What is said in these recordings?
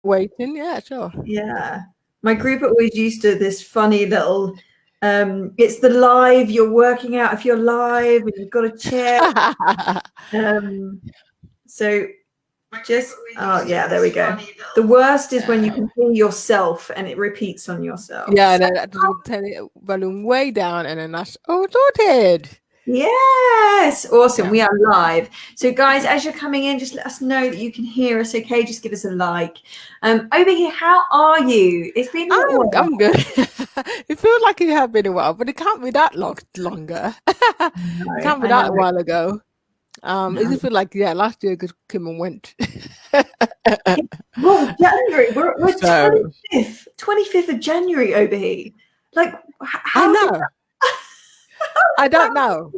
Waiting, yeah, sure. Yeah. My group always used to this funny little, it's the live, you're working out if you're live and you've got a chair. So just, oh yeah, there we go. The worst is when you can hear yourself and it repeats on yourself. Yeah, and then I just would turn it volume way down, and then that's sorted. Yes, awesome. Yeah. We are live. So guys, as you're coming in, just let us know that you can hear us, okay? Just give us a like. Obehi, how are you? It's been a while. I'm good. It feels like it has been a while, but it can't be that longer. It can't be that a while ago. It just feel like, yeah, last year just came and went. Well, January, we're So, 25th of January, Obehi. Like, how I know. I don't know.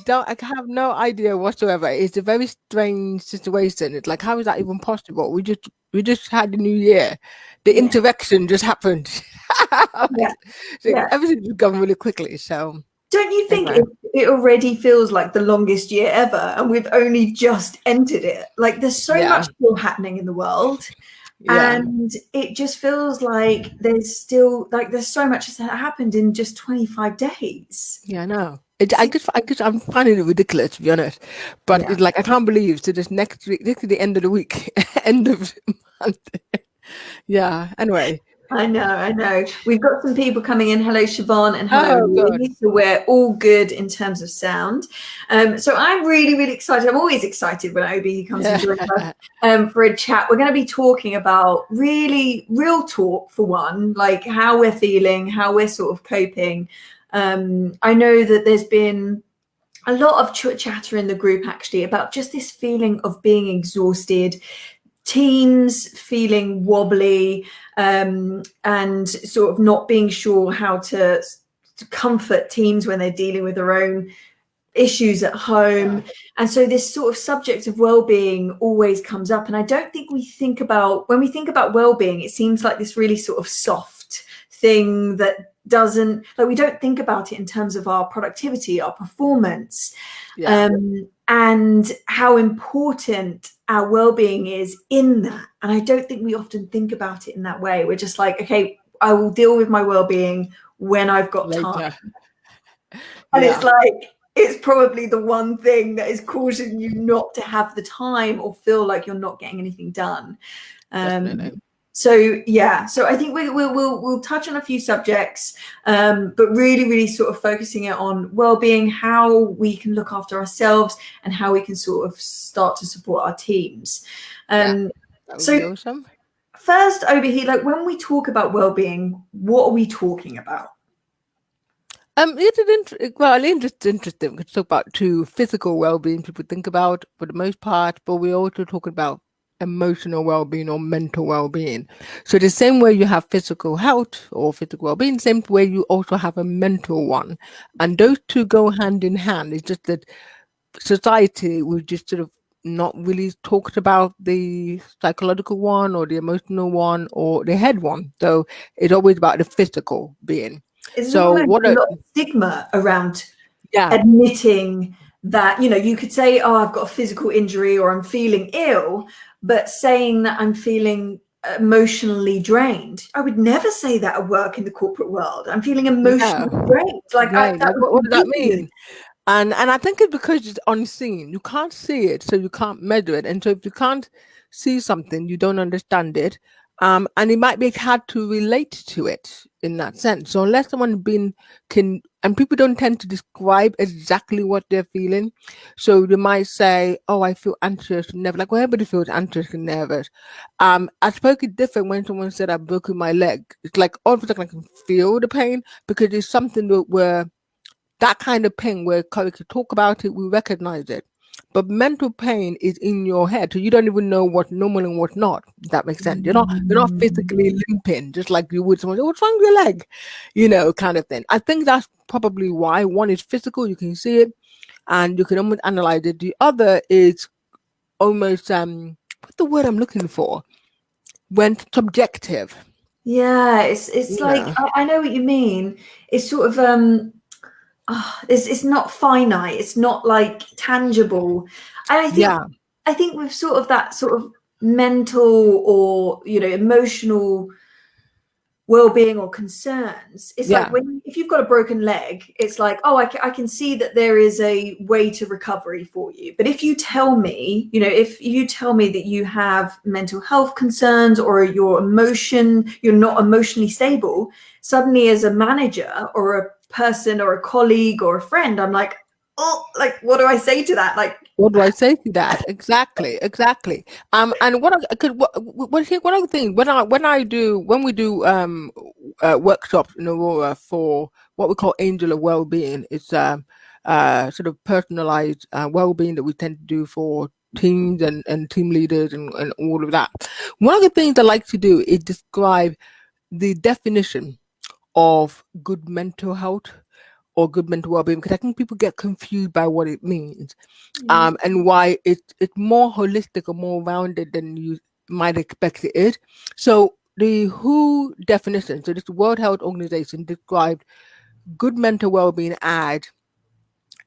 I have no idea whatsoever. It's a very strange situation. It's like, how is that even possible? We just had the new year. The interaction just happened. Everything's gone really quickly. So don't you think it already feels like the longest year ever, and we've only just entered it? Like, there's so much still happening in the world. And it just feels like there's so much that's happened in just 25 days. Yeah, I know. I'm finding it ridiculous, to be honest. But it's like, I can't believe. So this next week, this is the end of the week, end of the month. Yeah. Anyway. I know. We've got some people coming in. Hello, Siobhan, and hello, Lee. So we're all good in terms of sound. So I'm really, really excited. I'm always excited when Obehi comes and joins us for a chat. We're going to be talking about really real talk, for one, like how we're feeling, how we're sort of coping. I know that there's been a lot of chatter in the group, actually, about just this feeling of being exhausted, teams feeling wobbly, and sort of not being sure how to comfort teams when they're dealing with their own issues at home. And so this sort of subject of well-being always comes up. And I don't think when we think about well-being, it seems like this really sort of soft thing that doesn't, like, we don't think about it in terms of our productivity, our performance, and how important our well-being is in that. And I don't think we often think about it in that way. We're just like, okay, I will deal with my well-being when I've got time. And it's like, it's probably the one thing that is causing you not to have the time or feel like you're not getting anything done. So I think we'll touch on a few subjects, but really, really sort of focusing it on well-being, how we can look after ourselves, and how we can sort of start to support our teams. So awesome. First, Obehi, like, when we talk about well-being, what are we talking about? It's interesting. We talk about physical well-being. People think about for the most part, but we're also talking about emotional well-being or mental well-being. So the same way you have physical health or physical well-being, same way you also have a mental one, and those two go hand in hand. It's just that society will just sort of not really talked about the psychological one or the emotional one or the head one. So it's always about the physical being. So a lot of stigma around admitting that, you could say, oh, I've got a physical injury or I'm feeling ill, but saying that I'm feeling emotionally drained. I would never say that at work in the corporate world. I'm feeling emotionally drained. Like, what does that mean? And I think it's because it's unseen. You can't see it, so you can't measure it. And so if you can't see something, you don't understand it. And it might be hard to relate to it in that sense. So unless someone and people don't tend to describe exactly what they're feeling. So they might say, oh, I feel anxious and nervous. Like, well, everybody feels anxious and nervous. I suppose it's different when someone said I've broken my leg. It's like all of a sudden I can feel the pain, because it's something where that kind of pain where we could talk about it, we recognize it. But mental pain is in your head, so you don't even know what's normal and what's not. If that makes sense. You're not physically limping, just like you would someone say, what's wrong with your leg? Kind of thing. I think that's probably why. One is physical, you can see it, and you can almost analyze it. The other is almost what's the word I'm looking for? When subjective. Yeah, it's like, I know what you mean. It's sort of it's not finite. It's not like tangible. And I think with sort of that sort of mental or, you know, emotional well-being or concerns, it's like if you've got a broken leg, it's like, oh, I can see that there is a way to recovery for you. But if you tell me, you know, if you tell me that you have mental health concerns or you're not emotionally stable, suddenly as a manager or a person or a colleague or a friend, I'm like, oh, like, what do I say to that? Like, what do I say to that? Exactly. And what I could, one other thing, when we do workshops in Aurora for what we call Angel of Wellbeing, it's sort of personalized well-being that we tend to do for teams and team leaders and all of that. One of the things I like to do is describe the definition of good mental health or good mental well-being, because I think people get confused by what it means, and why it's more holistic or more rounded than you might expect it is. So the WHO definition, so this World Health Organization described good mental well-being as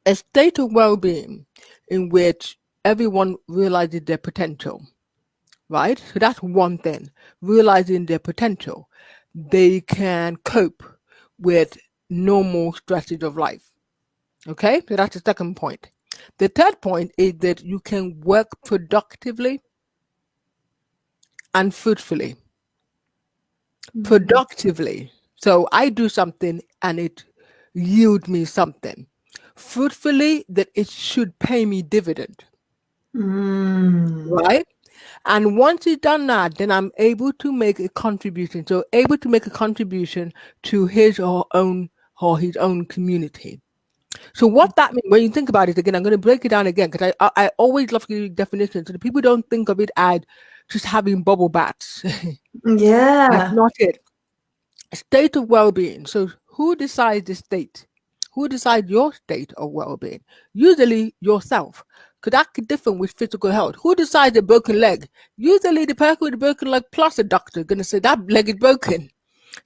a state of well-being in which everyone realizes their potential, right? So that's one thing, realizing their potential. They can cope with normal stresses of life. Okay, so that's the second point. The third point is that you can work productively and fruitfully. Productively. So I do something and it yields me something. Fruitfully, that it should pay me dividend. Right? And once it's done that, then I'm able to make a contribution. So able to make a contribution to his or his own community. So what that means, when you think about it again, I'm going to break it down again because I always love to give definitions. So the people don't think of it as just having bubble baths. That's yeah. not it. A state of well-being. So who decides the state? Who decides your state of well-being? Usually yourself. Because that could differ with physical health. Who decides a broken leg? Usually the person with a broken leg plus a doctor is going to say that leg is broken.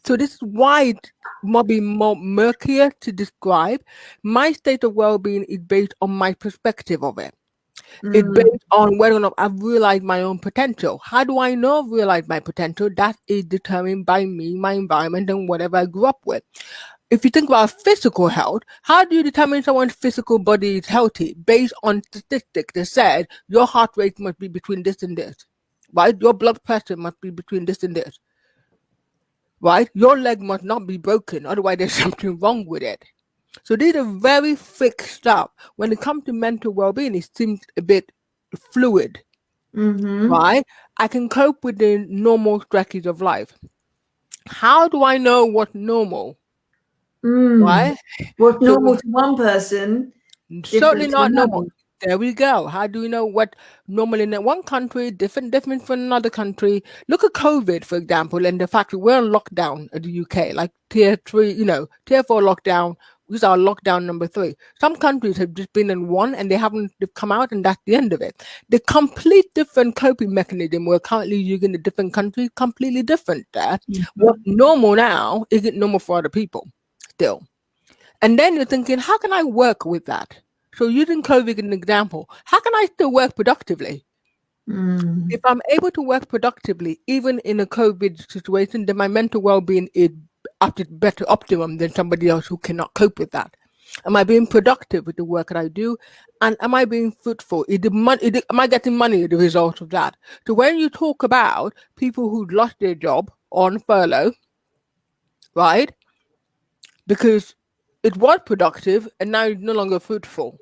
So this is why it might be more murkier to describe. My state of well-being is based on my perspective of it. It's based on whether or not I've realized my own potential. How do I know I've realized my potential? That is determined by me, my environment, and whatever I grew up with. If you think about physical health, how do you determine someone's physical body is healthy? Based on statistics that said your heart rate must be between this and this, right? Your blood pressure must be between this and this, right? Your leg must not be broken, otherwise there's something wrong with it. So these are very fixed stuff. When it comes to mental well-being, it seems a bit fluid, right? I can cope with the normal stresses of life. How do I know what's normal, right? What's So normal to one person, certainly different to not another. normal. There we go. How do we know what normal in one country, different from another country? Look at COVID, for example, and the fact that we're on lockdown in the UK, like tier 3, tier 4 lockdown. This is our lockdown number 3. Some countries have just been in one and they've come out and that's the end of it. The complete different coping mechanism we're currently using in a different country, completely different there. What's normal now isn't normal for other people still. And then you're thinking, how can I work with that? So using COVID as an example, how can I still work productively? If I'm able to work productively, even in a COVID situation, then my mental well-being is at its better optimum than somebody else who cannot cope with that. Am I being productive with the work that I do? And am I being fruitful? Am I getting money as a result of that? So when you talk about people who lost their job on furlough, right? Because it was productive and now it's no longer fruitful.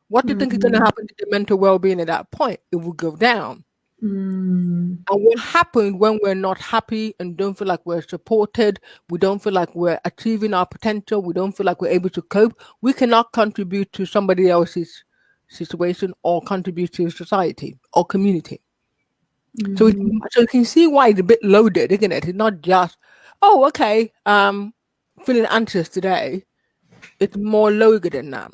What do you think is going to happen to the mental well-being at that point? It will go down. And what happens when we're not happy and don't feel like we're supported, we don't feel like we're achieving our potential, we don't feel like we're able to cope, we cannot contribute to somebody else's situation or contribute to society or community. So you can see why it's a bit loaded, isn't it? It's not just, oh, okay, feeling anxious today. It's more loaded than that.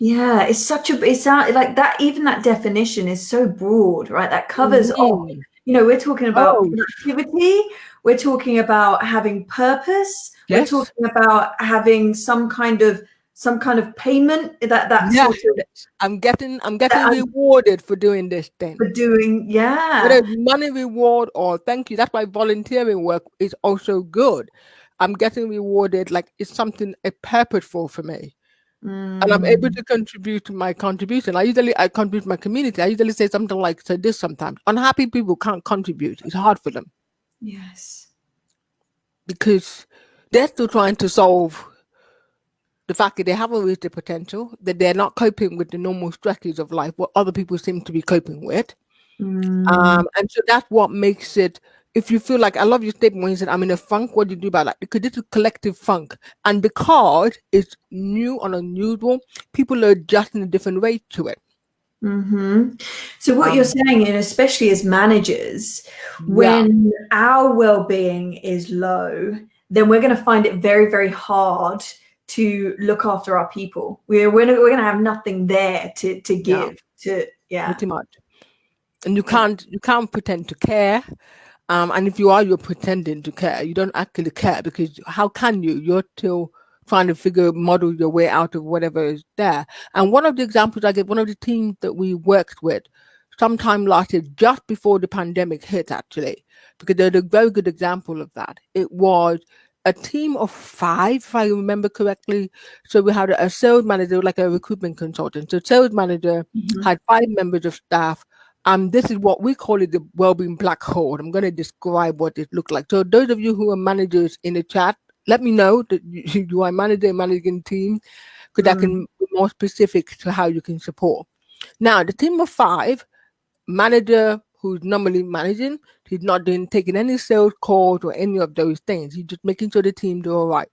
Yeah, it's like that, even that definition is so broad, right? That covers off, Mhm. we're talking about Oh, productivity, we're talking about having purpose, we're yes. talking about having some kind of some kind of payment that Yeah, sort of I'm getting that I'm rewarded for doing this thing. for doing. Whether Yeah. it's money reward or thank you. That's why volunteering work is also good. I'm getting rewarded, like it's something purposeful for me. And I'm able Mm, to contribute to my contribution. I contribute to my community. I usually say something like, say this sometimes. Unhappy people can't contribute. It's hard for them yes. because they're still trying to solve the fact that they haven't reached their potential, that they're not coping with the normal stresses of life, what other people seem to be coping with. Mm, And so that's what makes it. If you feel like, I love your statement when you said, I'm in a funk, what do you do about that? Because this is collective funk. And because it's new and unusual, people are adjusting a different way to it. hmm So what you're Um, saying, and especially as managers, yeah, when our well-being is low, then we're going to find it very, very hard to look after our people. We're going to have nothing there to yeah, give to, yeah. pretty much. And you can't pretend to care. And if you are, you're pretending to care. You don't actually care because how can you? You're still trying to model your way out of whatever is there. And one of the examples I gave, one of the teams that we worked with, sometime last year, just before the pandemic hit, actually, because they're a very good example of that. It was a team of five, if I remember correctly. So we had a sales manager, like a recruitment consultant. So sales manager Mhm. had five members of staff. This is what we call it, the well-being black hole. I'm going to describe what it looked like. So those of you who are managers in the chat, let me know that you are manager and managing team, because I Mm, can be more specific to how you can support. Now, the team of five, manager who's normally managing, he's not doing taking any sales calls or any of those things. He's just making sure the team do all right.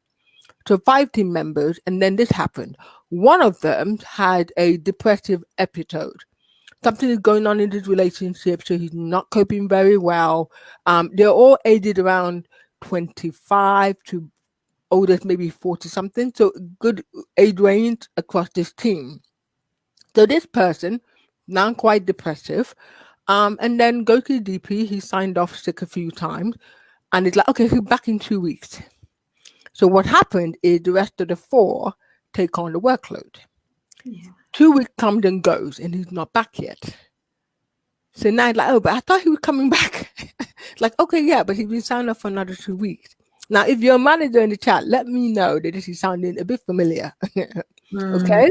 So five team members, and then this happened. One of them had a depressive episode. Something is going on in his relationship, so he's not coping very well. They're all aged around 25 to oldest maybe 40 something, so good age range across this team. So this person, now quite depressive, and then go to the DP. He signed off sick a few times, and it's like, okay, he's back in 2 weeks. So what happened is the rest of the four take on the workload. yeah. 2 weeks comes and goes, and he's not back yet. So now it's like, oh, but I thought he was coming back. Like, okay, yeah, but he's been signed up for another 2 weeks. Now, if you're a manager in the chat, let me know that this is sounding a bit familiar. Mm, Okay?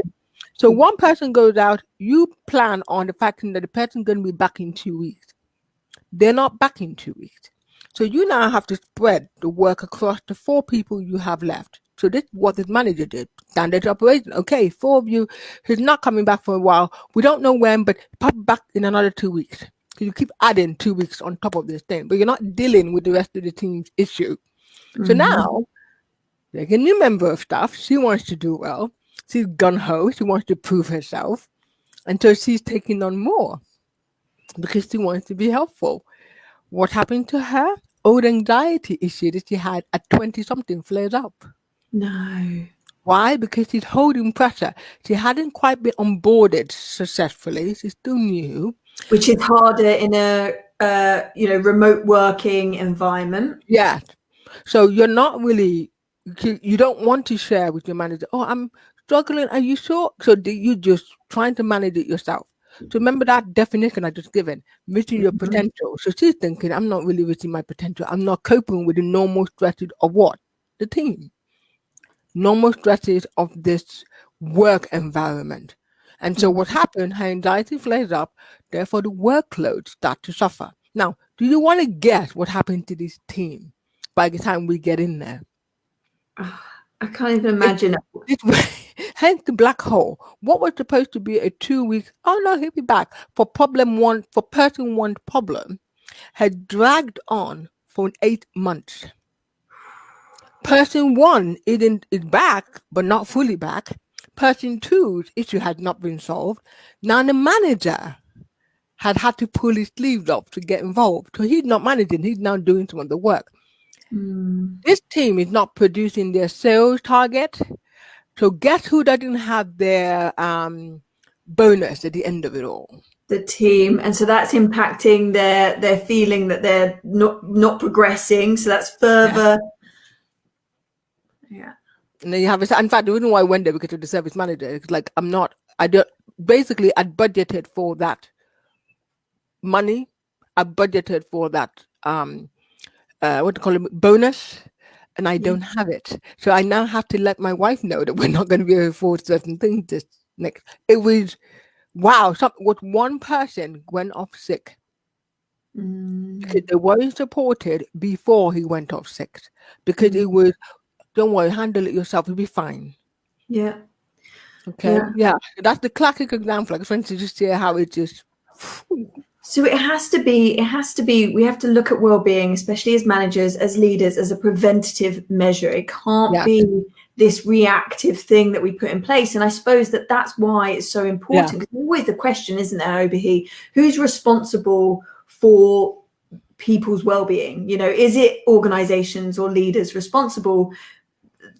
So one person goes out, you plan on the fact that the person's going to be back in 2 weeks. They're not back in 2 weeks. So you now have to spread the work across the four people you have left. So this is what this manager did. Standard operation. Okay, four of you, he's not coming back for a while. We don't know when, but pop back in another 2 weeks. So you keep adding 2 weeks on top of this thing, but you're not dealing with the rest of the team's issue. So mhm. now, like a new member of staff, she wants to do well. She's gun ho. She wants to prove herself. And so she's taking on more because she wants to be helpful. What happened to her? Old anxiety issue that she had at 20 something flared up. No. Why? Because she's holding pressure. She hadn't quite been onboarded successfully. She's still new. Which is harder in a remote working environment. Yeah. So you're not really, you don't want to share with your manager, oh, I'm struggling. Are you sure? So you just trying to manage it yourself. So remember that definition I just given, reaching your Mhm. potential. So she's thinking, I'm not really reaching my potential. I'm not coping with the normal stresses of what? The team. Normal stresses of this work environment. And so what happened, her anxiety flares up, therefore the workload start to suffer. Now, do you want to guess what happened to this team by the time we get in there? I can't even It, imagine. it hence the black hole. What was supposed to be a 2 week, oh no, he'll be back for problem one, for person one problem, had dragged on for 8 months. Person one is back, but not fully back. Person two's issue had not been solved. Now the manager had to pull his sleeves up to get involved. So he's not managing, he's now doing some of the work. Mm, This team is not producing their sales target. So guess who doesn't have their bonus at the end of it all? the team, and so that's impacting their feeling that they're not progressing. So that's Yeah. further. Yeah. And then you have in fact, the reason why I went there because of the service manager. It's like I don't. Basically, I budgeted for that money. I budgeted for that what do you call it, bonus, and I Yeah. don't have it. So I now have to let my wife know that we're not going to be able to afford certain things this next. It was wow. What one person went off sick because Mm. they weren't supported before he went off sick because Mm. it was don't worry, handle it yourself, you'll be fine. Yeah. Okay, Yeah. yeah, that's the classic example. I just wanted to just share how it just So it has to be, we have to look at well-being, especially as managers, as leaders, as a preventative measure. It can't yes, be this reactive thing that we put in place. And I suppose that's why it's so yeah, important. Because always the question, isn't there, Obehi, who's responsible for people's well-being? Is it organizations or leaders responsible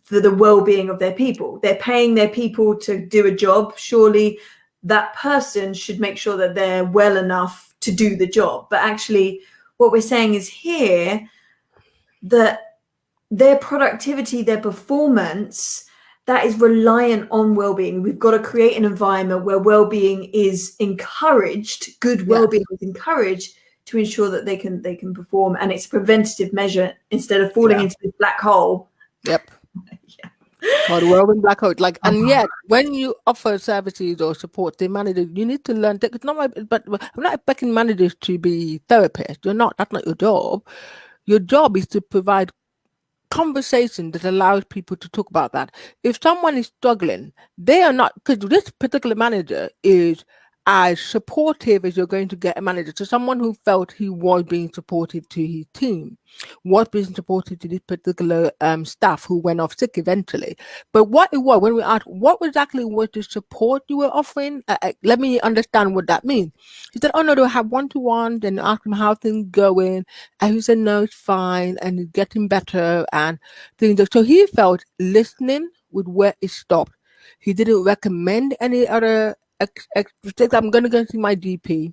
for the well-being of their people? They're paying their people to do a job. Surely that person should make sure that they're well enough to do the job. But actually, what we're saying is here that their productivity, their performance, that is reliant on well-being. We've got to create an environment where well-being is encouraged, good yeah, well-being is encouraged, to ensure that they can perform. And it's a preventative measure instead of falling yeah, into this black hole. yep. Yeah. Called whirlwind black hole. Like, and yet, when you offer services or support, the manager, you need to learn. It's not my, but I'm not expecting managers to be therapists. You're not. That's not your job. Your job is to provide conversation that allows people to talk about that. If someone is struggling, they are not, because this particular manager is as supportive as you're going to get a manager. So someone who felt he was being supportive to his team, was being supportive to this particular staff who went off sick eventually. But what it was, when we asked what exactly was the support you were offering, let me understand what that means. He said, oh no, they'll have one-to-one, then ask him how things going. And he said, no, it's fine, and it's getting better, and things. So he felt listening with where it stopped. He didn't recommend any other things. I'm going to go see my GP.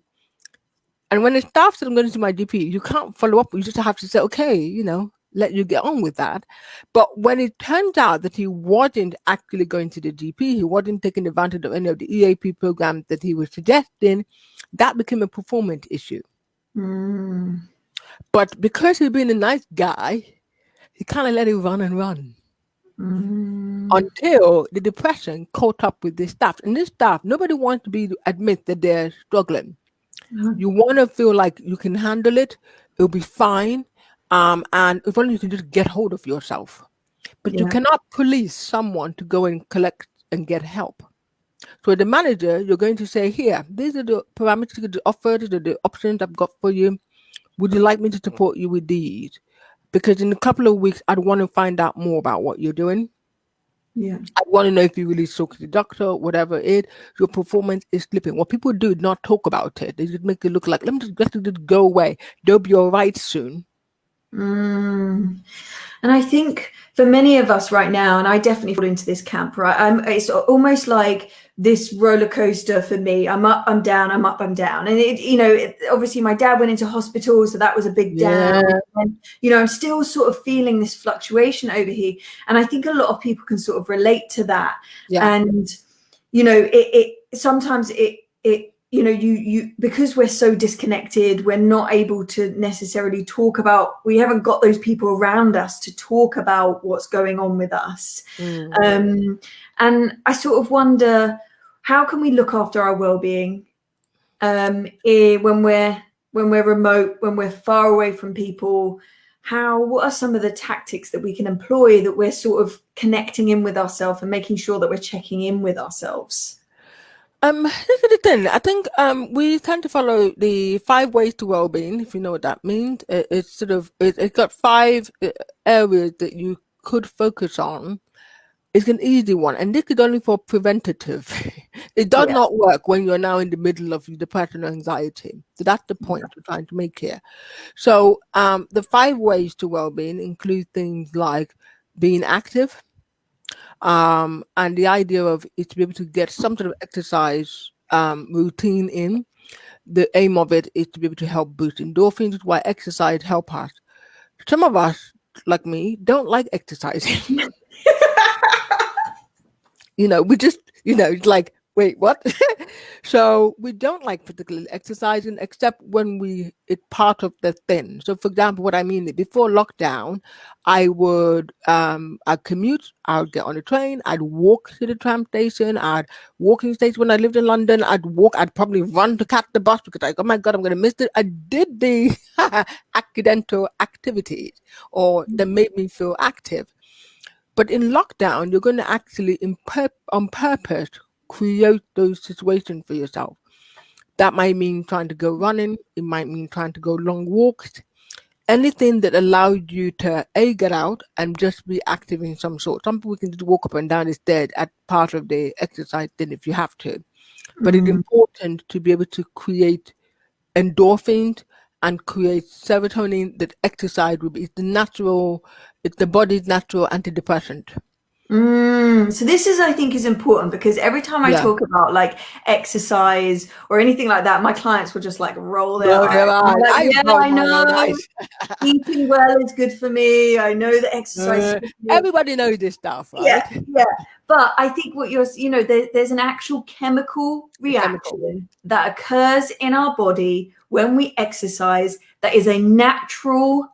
And when it starts that I'm going to see my GP, you can't follow up. You just have to say, okay, let you get on with that. But when it turned out that he wasn't actually going to the GP, he wasn't taking advantage of any of the EAP programs that he was suggesting, that became a performance issue. Mm. But because he'd been a nice guy, he kind of let it run and run Mm. until the depression caught up with this staff. And this staff, nobody wants to admit that they're struggling. You want to feel like you can handle it, it'll be fine. And if only you can just get hold of yourself. But you Yeah. cannot police someone to go and collect and get help. So the manager, you're going to say, here, these are the parameters that offer, these are the options I've got for you. Would you like me to support you with these? Because in a couple of weeks, I'd want to find out more about what you're doing. Yeah. I want to know if you really spoke to the doctor, whatever it is, your performance is slipping. What people do is not talk about it. They just make it look like, let me just go away. They'll be all right soon. Mm. And I think for many of us right now, and I definitely fall into this camp, right? It's almost like this roller coaster for me. I'm up, I'm down, I'm up, I'm down. And obviously my dad went into hospital, so that was a big down. Yeah. And, I'm still sort of feeling this fluctuation over here. And I think a lot of people can sort of relate to that. Yeah. And, it sometimes you because we're so disconnected, we're not able to necessarily talk about, we haven't got those people around us to talk about what's going on with us. Mm. And I sort of wonder, how can we look after our well-being when we're remote, when we're far away from people? What are some of the tactics that we can employ, that we're sort of connecting in with ourselves and making sure that we're checking in with ourselves? This is the thing. I think we tend to follow the 5 ways to well-being, if you know what that means. It's sort of it's got 5 areas that you could focus on. It's an easy one, and this is only for preventative. It does Yeah. not work when you're now in the middle of depression or anxiety. So that's the point we're trying to make here. So the 5 ways to well-being include things like being active. And the idea of it to be able to get some sort of exercise routine in. The aim of it is to be able to help boost endorphins, while exercise help us. Some of us, like me, don't like exercising. we just, it's like, wait, what? So we don't like particularly exercising except when it's part of the thing. So for example, what I mean, before lockdown, I'd commute, I would get on a train, I'd walk to the tram station, I'd walking station when I lived in London, I'd probably run to catch the bus because like, oh my God, I'm going to miss it. I did the accidental activities or that made me feel active. But in lockdown, you're going to actually, on purpose, create those situations for yourself. That might mean trying to go running. It might mean trying to go long walks. Anything that allows you to get out and just be active in some sort. Some people can just walk up and down the stairs at part of the exercise thing if you have to. But it's important to be able to create endorphins and create serotonin that exercise will be. It's the body's natural antidepressant. So this is, I think, is important because every time I talk about like exercise or anything like that, my clients will just like roll their eyes. Like, yeah, I know. Eating well is good for me. I know that exercise is good for me. Everybody knows this stuff, right? Yeah. But I think what there's an actual chemical reaction that occurs in our body when we exercise that is a natural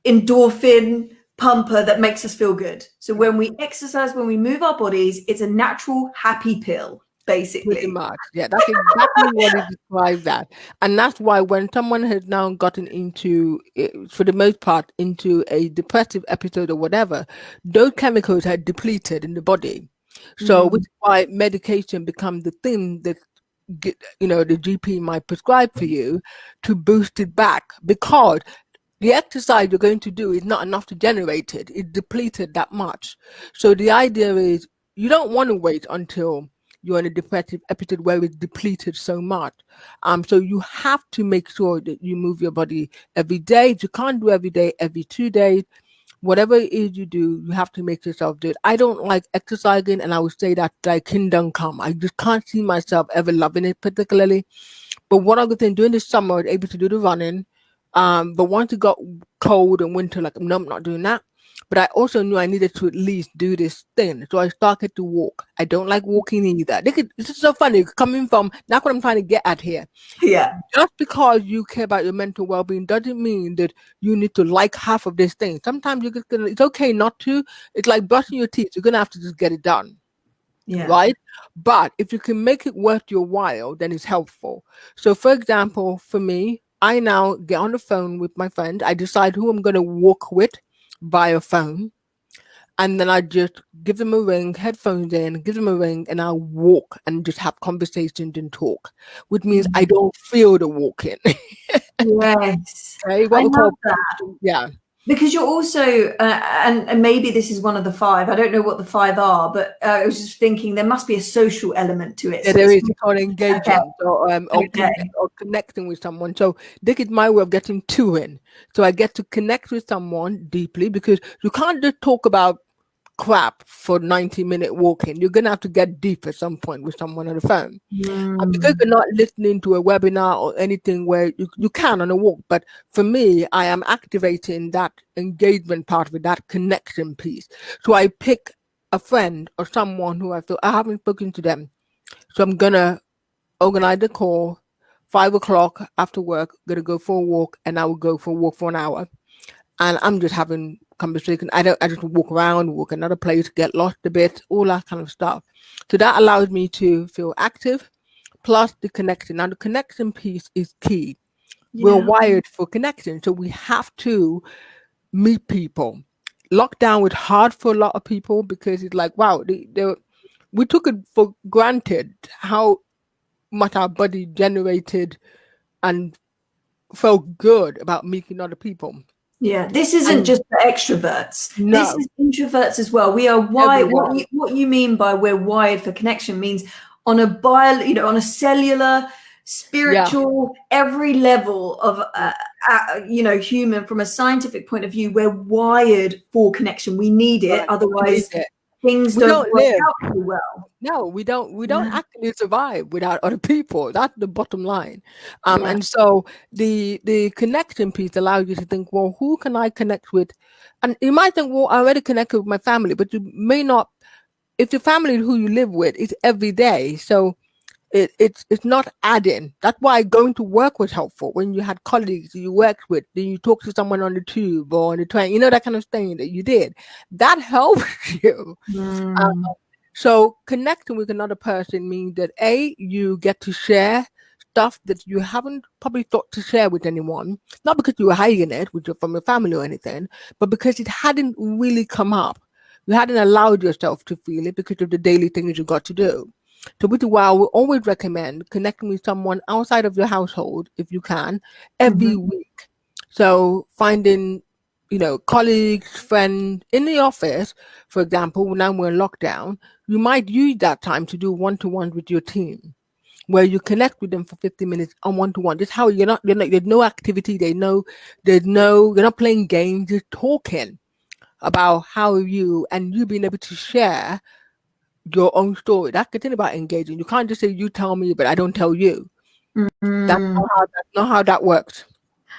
endorphin pumper that makes us feel good. So when we exercise, when we move our bodies, it's a natural happy pill, basically. Pretty much. Yeah, that's exactly what it describes that. And that's why when someone has now gotten into, for the most part, into a depressive episode or whatever, those chemicals are depleted in the body. So which is why medication becomes the thing that the GP might prescribe for you to boost it back, because the exercise you're going to do is not enough to generate it. It's depleted that much. So the idea is you don't want to wait until you're in a depressive episode where it's depleted so much. So you have to make sure that you move your body every day. If you can't do every day, every 2 days, whatever it is you do, you have to make yourself do it. I don't like exercising, and I would say that like kingdom come. I just can't see myself ever loving it particularly. But one other thing, during the summer, I was able to do the running. But once it got cold and winter, like, no, I'm not doing that. But I also knew I needed to at least do this thing. So I started to walk. I don't like walking either. This is so funny coming from, that's what I'm trying to get at here. Yeah. Just because you care about your mental well-being doesn't mean that you need to like half of this thing. Sometimes it's okay not to. It's like brushing your teeth. You're going to have to just get it done. Yeah. Right? But if you can make it worth your while, then it's helpful. So for example, for me, I now get on the phone with my friend. I decide who I'm going to walk with via phone. And then I just give them a ring, headphones in, give them a ring, and I'll walk and just have conversations and talk, which means I don't feel the walking. Yes. Okay? I love that. Yeah. Because you're also, and maybe this is one of the 5, I don't know what the 5 are, but I was just thinking there must be a social element to it. Yeah, so there is. It's called engaging or connecting with someone. So this is my way of getting to in. So I get to connect with someone deeply, because you can't just talk about crap for 90-minute walking. You're going to have to get deep at some point with someone on the phone. And because you're not listening to a webinar or anything where you can on a walk, but for me, I am activating that engagement part of it, that connection piece. So I pick a friend or someone who I feel I haven't spoken to them. So I'm going to organize a call, 5 o'clock after work, going to go for a walk, and I will go for a walk for an hour. And I'm just having conversation. I just walk around, walk another place, get lost a bit, all that kind of stuff. So that allows me to feel active, plus the connection. Now the connection piece is key. Yeah. We're wired for connection, so we have to meet people. Lockdown was hard for a lot of people because it's like, wow, we took it for granted how much our body generated and felt good about meeting other people. Yeah, this isn't just for extroverts. No. This is introverts as well. We are wired. What you mean by we're wired for connection means on a on a cellular, spiritual, every level of human, from a scientific point of view, we're wired for connection. We need it, otherwise things don't work out too well. No, we don't actually survive without other people. That's the bottom line. And so the connection piece allows you to think, well, who can I connect with? And you might think, well, I already connected with my family, but you may not. if your family who you live with is every day, so it's not adding. That's why going to work was helpful. When you had colleagues you worked with, then you talk to someone on the tube or on the train, that kind of thing that you did. That helps you. Mm. So connecting with another person means that you get to share stuff that you haven't probably thought to share with anyone, not because you were hiding it from your family or anything, but because it hadn't really come up. You hadn't allowed yourself to feel it because of the daily things you got to do. So which is why I would always recommend connecting with someone outside of your household, if you can, every Mhm. week. So finding, colleagues, friends in the office, for example, now we're in lockdown, you might use that time to do one-to-one with your team, where you connect with them for 50 minutes on one-to-one. Just how there's no activity, you're not playing games, you're talking about how you being able to share your own story. That's the thing about engaging. You can't just say you tell me, but I don't tell you. Mm. That's not how that works.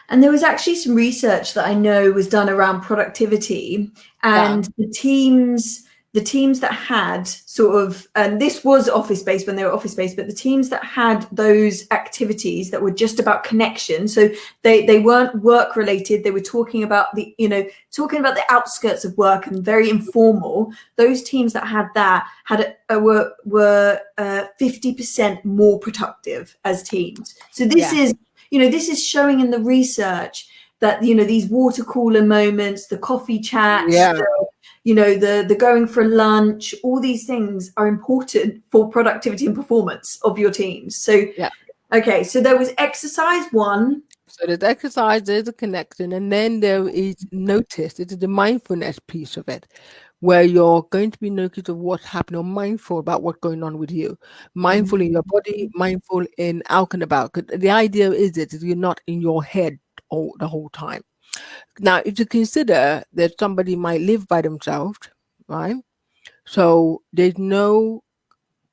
And there was actually some research that I know was done around productivity, Yeah, and the teams that had sort of, and this was office based when they were office based, but the teams that had those activities that were just about connection, so they weren't work related, they were talking about the outskirts of work and very informal. Those teams that had that were 50% more productive as teams. So yeah, this is showing in the research that these water cooler moments, the coffee chats, yeah, the going for lunch, all these things are important for productivity and performance of your teams. So yeah. okay, so there was exercise one. So there's exercise, there's a connection, and then there is notice. It is the mindfulness piece of it, where you're going to be noticed of what's happening, or mindful about what's going on with you. Mindful in your body, mindful in out and about. 'Cause the idea is that you're not in your head the whole time. Now, if you consider that somebody might live by themselves, right? So there's no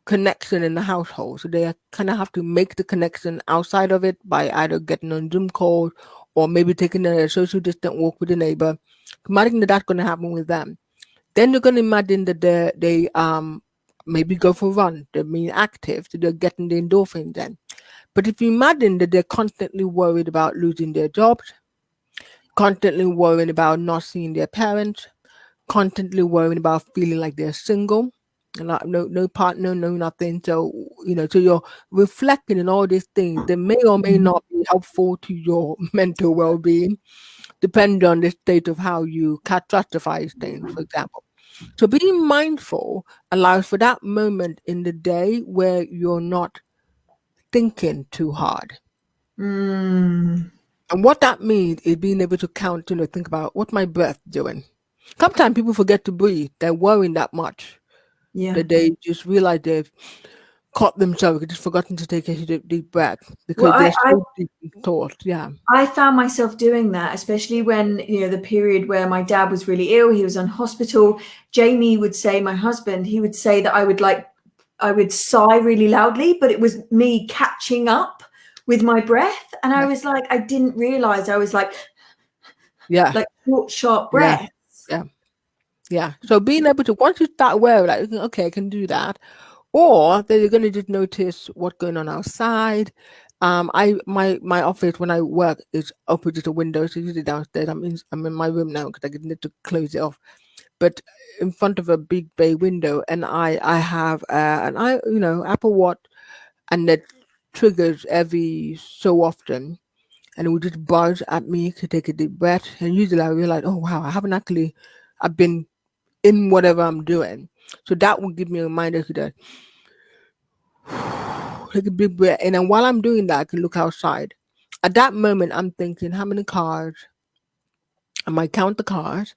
connection in the household. So they kind of have to make the connection outside of it by either getting on Zoom calls or maybe taking a social distant walk with a neighbor. Imagine that that's going to happen with them. Then you're going to imagine that they maybe go for a run. They're being active, so they're getting the endorphins in. But if you imagine that they're constantly worried about losing their jobs, constantly worrying about not seeing their parents, constantly worrying about feeling like they're single, and not, no partner, no nothing. So so you're reflecting on all these things that may or may not be helpful to your mental well-being, depending on the state of how you catastrophise things, for example. So being mindful allows for that moment in the day where you're not thinking too hard. Mm, And what that means is being able to count, think about what's my breath doing. Sometimes people forget to breathe. They're worrying that much yeah. that they just realize they've caught themselves, just forgotten to take a deep breath Well, because they're so deep in thought. Yeah. I found myself doing that, especially when, the period where my dad was really ill, he was on hospital. Jamie would say, my husband, he would say that I would sigh really loudly, but it was me catching up with my breath. And I Yeah. was like, I didn't realize I was Yeah. like short, sharp Yeah. breaths. Yeah. Yeah. So being able to, once you start aware, like, okay, I can do that. Or then you're gonna just notice what's going on outside. My office when I work is opposite a window, so usually downstairs. I'm in my room now because I need to close it off. But in front of a big bay window, and I have Apple Watch, and that triggers every so often, and it would just buzz at me to take a deep breath. And usually I realize, oh wow, I've been in whatever I'm doing. So that will give me a reminder to that. Take a big breath. And then while I'm doing that, I can look outside. At that moment, I'm thinking, how many cars? I might count the cars.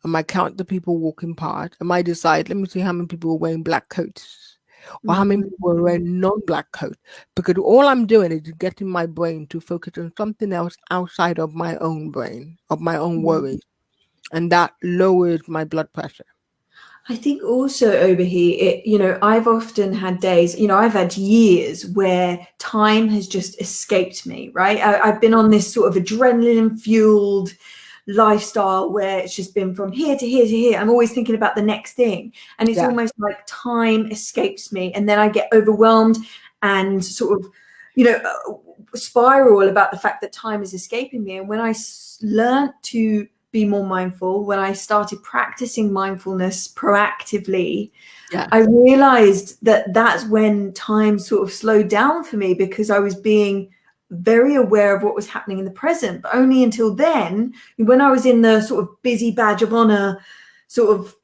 I might count the people walking past. I might decide, let me see how many people are wearing black coats or how many people are Mm. wearing non-black coats. Because all I'm doing is getting my brain to focus on something else outside of my own brain, of my own worries. And that lowers my blood pressure. I think also, Obehi, I've often had days, I've had years where time has just escaped me, right? I've been on this sort of adrenaline fueled lifestyle where it's just been from here to here to here. I'm always thinking about the next thing. And it's almost like time escapes me. And then I get overwhelmed and sort of, spiral about the fact that time is escaping me. And when I learned to be more mindful, when I started practicing mindfulness proactively, I realized that that's when time sort of slowed down for me, because I was being very aware of what was happening in the present. But only until then, when I was in the sort of busy badge of honor, sort of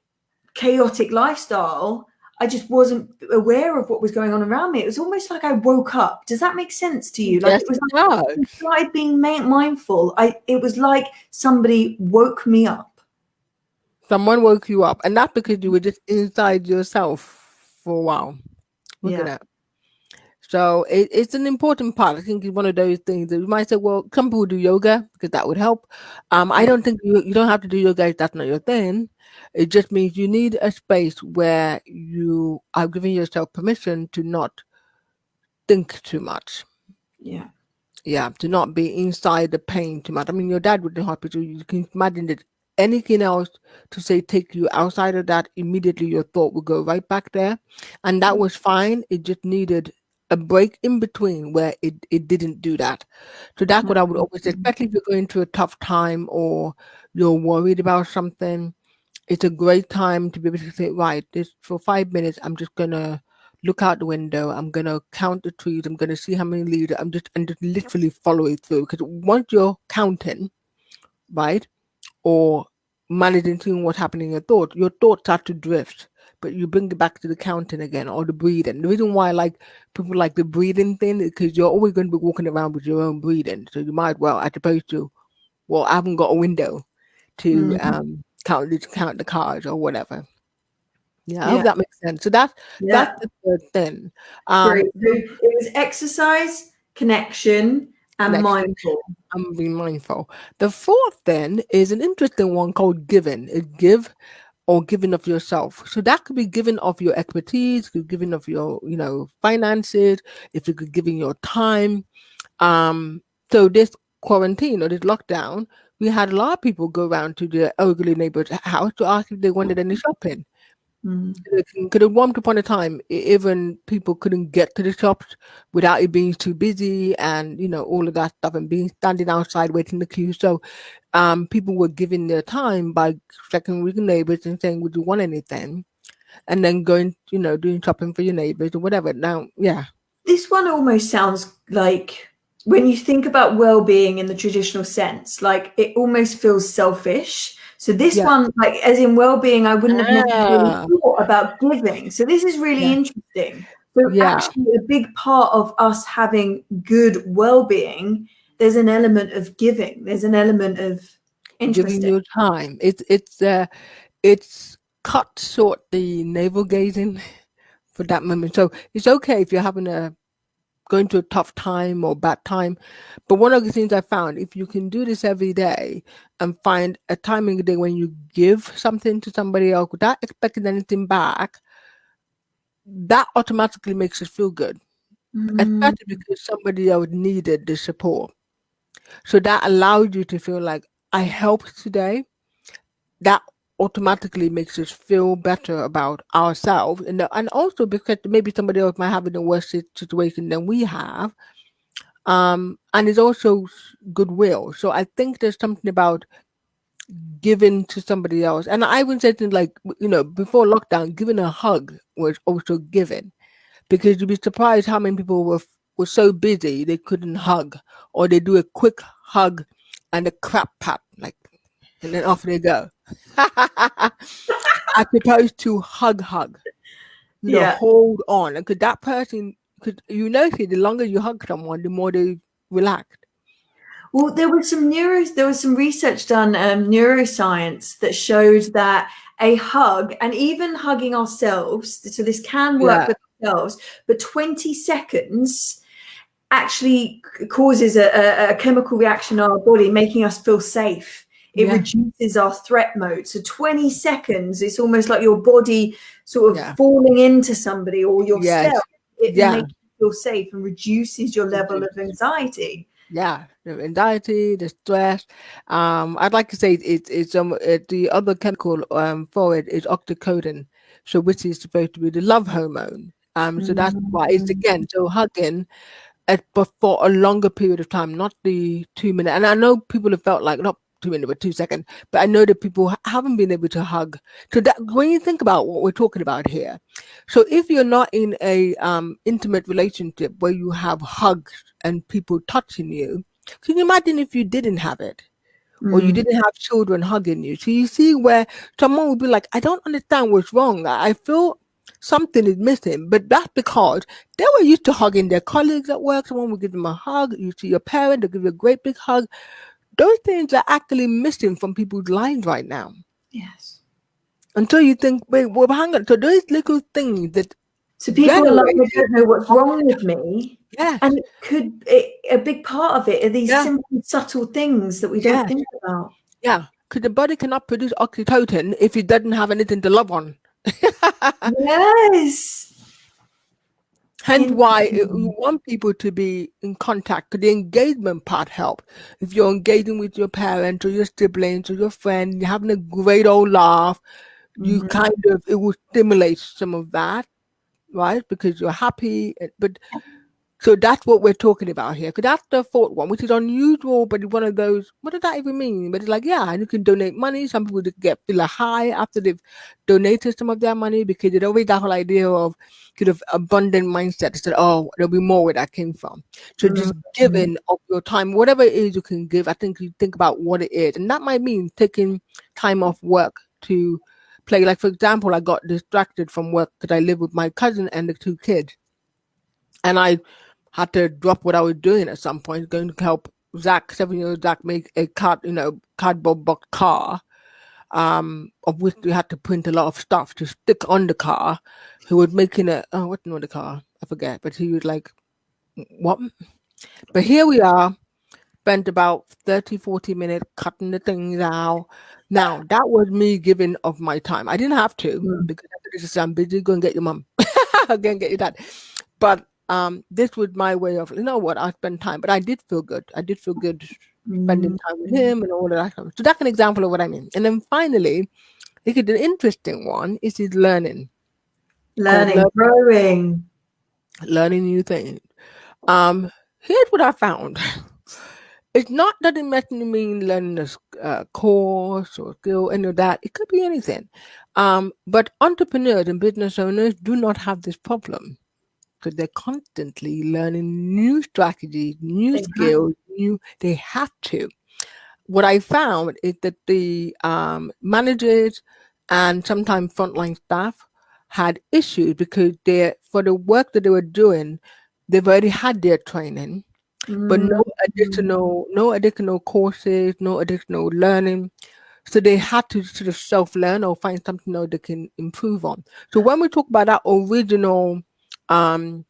chaotic lifestyle, I just wasn't aware of what was going on around me. It was almost like I woke up. Does that make sense to you? Like, it was like I started being mindful. It was like somebody woke me up. Someone woke you up, and not because you were just inside yourself for a while. Look at that. So it's an important part. I think it's one of those things that you might say, well, some people do yoga because that would help. I don't think you don't have to do yoga if that's not your thing. It just means you need a space where you are giving yourself permission to not think too much. Yeah, to not be inside the pain too much. I mean, your dad was in hospital. You can imagine that anything else to say take you outside of that, immediately your thought would go right back there. And that was fine. It just needed a break in between where it didn't do that. So that's what I would always say, especially if you're going through a tough time or you're worried about something. It's a great time to be able to say, right, this for 5 minutes, I'm just gonna look out the window. I'm gonna count the trees. I'm gonna see how many leaves. And just literally follow it through. Because once you're counting, right, or managing seeing what's happening in your thoughts start to drift. But you bring it back to the counting again or the breathing. The reason why people like the breathing thing is because you're always going to be walking around with your own breathing. So you might as opposed to, well, I haven't got a window to count the cars or whatever. Yeah, I hope that makes sense. So that's the third thing. Great. So it was exercise, connection, and mindful. I'm being mindful. The fourth then is an interesting one called giving. It's give or giving of yourself. So that could be giving of your expertise, could be giving of your, finances, if you could giving your time. So this quarantine or this lockdown, we had a lot of people go around to their elderly neighbor's house to ask if they wanted any shopping. Because at one upon a time, even people couldn't get to the shops without it being too busy and, all of that stuff and being standing outside waiting the queue. So people were giving their time by checking with the neighbors and saying, would you want anything? And then going, doing shopping for your neighbors or whatever. Now, this one almost sounds like, when you think about well-being in the traditional sense, like it almost feels selfish. So this one, like as in well-being, I wouldn't have necessarily thought about giving. So this is really interesting. So actually a big part of us having good well-being, there's an element of giving. There's an element of giving your time. It's cut short the navel gazing for that moment. So it's okay if you're going to a tough time or bad time. But one of the things I found, if you can do this every day and find a time in the day when you give something to somebody else without expecting anything back, that automatically makes us feel good. Especially because somebody else needed the support. So that allowed you to feel like, I helped today. That automatically makes us feel better about ourselves, and also because maybe somebody else might have in a worse situation than we have, and it's also goodwill. So I think there's something about giving to somebody else, and I would say things like, before lockdown, giving a hug was also giving, because you'd be surprised how many people were so busy they couldn't hug, or they do a quick hug and a crap pat, and then off they go. As opposed to hug, hold on. Because that person, because the longer you hug someone, the more they relax. Well, there was some research done, neuroscience, that showed that a hug, and even hugging ourselves, so this can work with ourselves, but 20 seconds actually causes a chemical reaction in our body, making us feel safe. It reduces our threat mode. So 20 seconds, it's almost like your body sort of falling into somebody or yourself. It makes you feel safe and reduces your level of anxiety. Yeah, the anxiety, the stress. I'd like to say the other chemical for it is oxytocin, so which is supposed to be the love hormone. So that's why it's Mm, again so hugging but for a longer period of time, not the 2 minute. And I know people have felt like not 2 minutes, but 2 seconds. But I know that people haven't been able to hug. So that when you think about what we're talking about here, so if you're not in a intimate relationship where you have hugs and people touching you, can you imagine if you didn't have it? Or you mm, didn't have children hugging you. So you see where someone would be like, I don't understand what's wrong. I feel something is missing. But that's because they were used to hugging their colleagues at work. Someone would give them a hug. You see your parent, they'll give you a great big hug. Those things are actually missing from people's lives right now. yes. Until you think, wait, well, hang on. So those little things that So people are like, I generated, don't know what's wrong with me. yes, And a big part of it are these yeah, simple, subtle things that we don't yes, think about. yeah. Because the body cannot produce oxytocin if it doesn't have anything to love on. Yes. Hence why you Interesting. want people to be in contact. 'Cause the engagement part helps. If you're engaging with your parents or your siblings or your friend, you're having a great old laugh, you Mhm. kind of, it will stimulate some of that, right? Because you're happy. But so that's what we're talking about here. Because that's the fourth one, which is unusual, but it's one of those, what does that even mean? But it's like, yeah, and you can donate money. Some people just feel a high after they've donated some of their money because there's always that whole idea of kind of abundant mindset. It's that, oh, there'll be more where that came from. So just Mhm. giving of your time, whatever it is you can give, I think you think about what it is. And that might mean taking time off work to play. Like, for example, I got distracted from work because I live with my cousin and the two kids. And I had to drop what I was doing at some point, going to help Zach, 7 year old Zach, make a cardboard box car, of which we had to print a lot of stuff to stick on the car. He was making what's the name of the car? I forget, but he was like, what? But here we are, spent about 30, 40 minutes cutting the things out. Now, that was me giving of my time. I didn't have to Mm. because I could have just said, I'm busy, go and get your mum. Go and get your dad. But this was my way of, you know what, I spend time. But I did feel good. I did feel good spending Mm. time with him and all of that. So that's an example of what I mean. And then finally, I think the interesting one is his learning, called Learning, growing. learning new things. Here's what I found. It's not that it necessarily mean learning a course or skill, any of that. It could be anything. But entrepreneurs and business owners do not have this problem because they're constantly learning new strategies, new They have. skills, they have to. What I found is that the managers and sometimes frontline staff had issues because for the work that they were doing, they've already had their training, but Mm. no additional courses, no additional learning. So they had to sort of self-learn or find something else they can improve on. So when we talk about that original, um,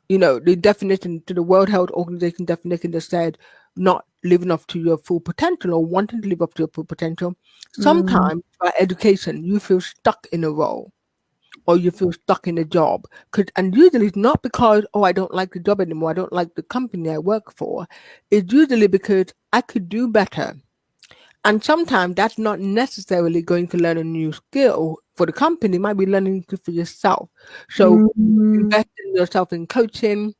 the definition to the World Health Organization definition that said not living up to your full potential or wanting to live up to your full potential, Mm. sometimes by education you feel stuck in a role or you feel stuck in a job. And usually it's not because, oh, I don't like the job anymore, I don't like the company I work for. It's usually because I could do better. And sometimes that's not necessarily going to learn a new skill for the company, it might be learning for yourself. So Mm. invest in yourself in coaching,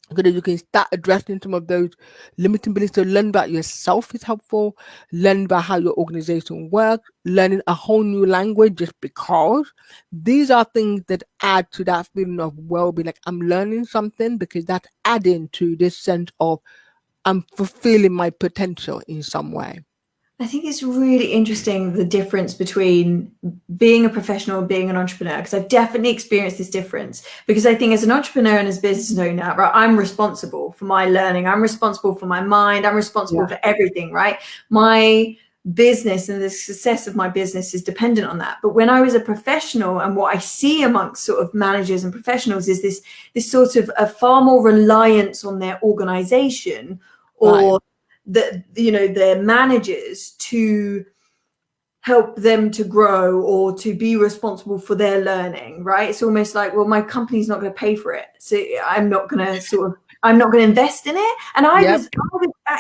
because you can start addressing some of those limiting beliefs. So learn about yourself is helpful. Learn about how your organization works. Learning a whole new language just because these are things that add to that feeling of well-being. Like I'm learning something because that's adding to this sense of I'm fulfilling my potential in some way. I think it's really interesting the difference between being a professional and being an entrepreneur, because I've definitely experienced this difference. Because I think as an entrepreneur and as a business owner, right, I'm responsible for my learning, I'm responsible for my mind, I'm responsible Yeah, for everything, right? My business and the success of my business is dependent on that. But when I was a professional, and what I see amongst sort of managers and professionals is this sort of a far more reliance on their organization, right. or their managers to help them to grow or to be responsible for their learning, right? It's almost like, well, my company's not going to pay for it, so I'm not going to sort of I'm not going to invest in it. And I Yep. was